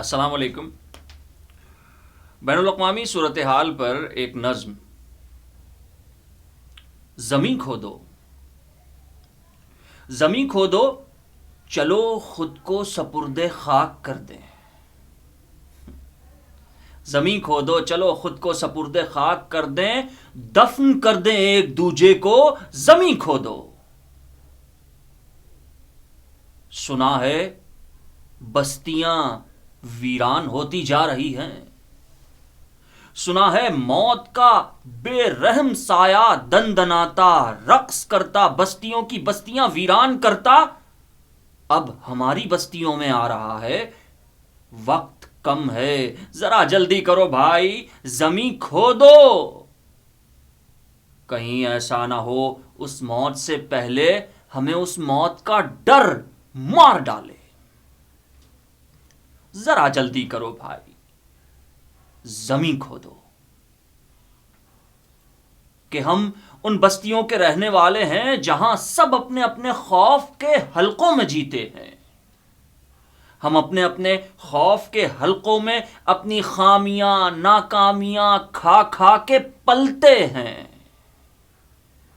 السلام علیکم۔ بین الاقوامی صورتحال پر ایک نظم: زمیں کھودو، زمیں کھودو، چلو خود کو سپرد خاک کر دیں۔ زمیں کھودو، چلو خود کو سپرد خاک کر دیں، دفن کر دیں ایک دوجے کو، زمیں کھودو۔ سنا ہے بستیاں ویران ہوتی جا رہی ہیں، سنا ہے موت کا بے رحم سایہ دندناتا، رقص کرتا، بستیوں کی بستیاں ویران کرتا۔ اب ہماری بستیوں میں آ رہا ہے، وقت کم ہے، ذرا جلدی کرو بھائی، زمیں کھودو، کہیں ایسا نہ ہو اس موت سے پہلے ہمیں اس موت کا ڈر مار ڈالے۔ ذرا جلدی کرو بھائی، زمیں کھودو، کہ ہم ان بستیوں کے رہنے والے ہیں جہاں سب اپنے اپنے خوف کے حلقوں میں جیتے ہیں۔ ہم اپنے اپنے خوف کے حلقوں میں اپنی خامیاں ناکامیاں کھا کھا کے پلتے ہیں،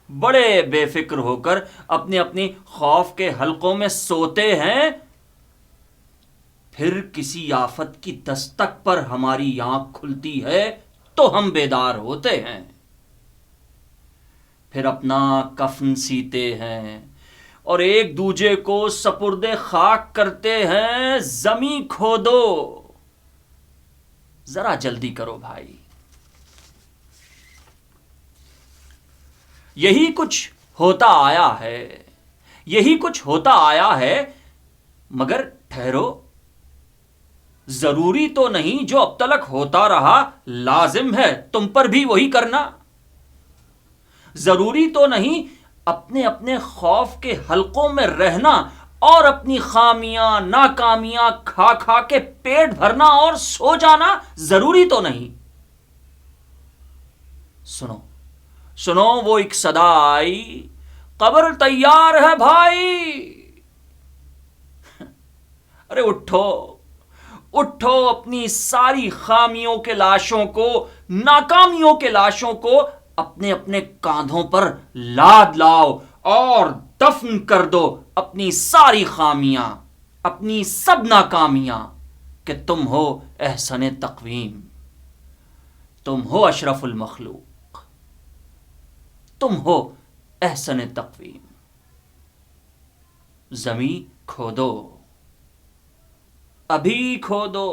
بڑے بے فکر ہو کر اپنی اپنی خوف کے حلقوں میں سوتے ہیں۔ پھر کسی آفت کی دستک پر ہماری آنکھ کھلتی ہے تو ہم بیدار ہوتے ہیں، پھر اپنا کفن سیتے ہیں اور ایک دوجے کو سپرد خاک کرتے ہیں۔ زمیں کھودو، ذرا جلدی کرو بھائی۔ یہی کچھ ہوتا آیا ہے، یہی کچھ ہوتا آیا ہے، مگر ٹھہرو، ضروری تو نہیں جو اب تلک ہوتا رہا لازم ہے تم پر بھی وہی کرنا۔ ضروری تو نہیں اپنے اپنے خوف کے حلقوں میں رہنا اور اپنی خامیاں ناکامیاں کھا کھا کے پیٹ بھرنا اور سو جانا، ضروری تو نہیں۔ سنو سنو، وہ ایک صدا آئی، قبر تیار ہے بھائی۔ ارے اٹھو اٹھو، اپنی ساری خامیوں کے لاشوں کو، ناکامیوں کے لاشوں کو اپنے اپنے کاندھوں پر لاد لاؤ اور دفن کر دو اپنی ساری خامیاں، اپنی سب ناکامیاں، کہ تم ہو احسن تقویم، تم ہو اشرف المخلوق، تم ہو احسن تقویم۔ زمیں کھودو، ابھی کھودو۔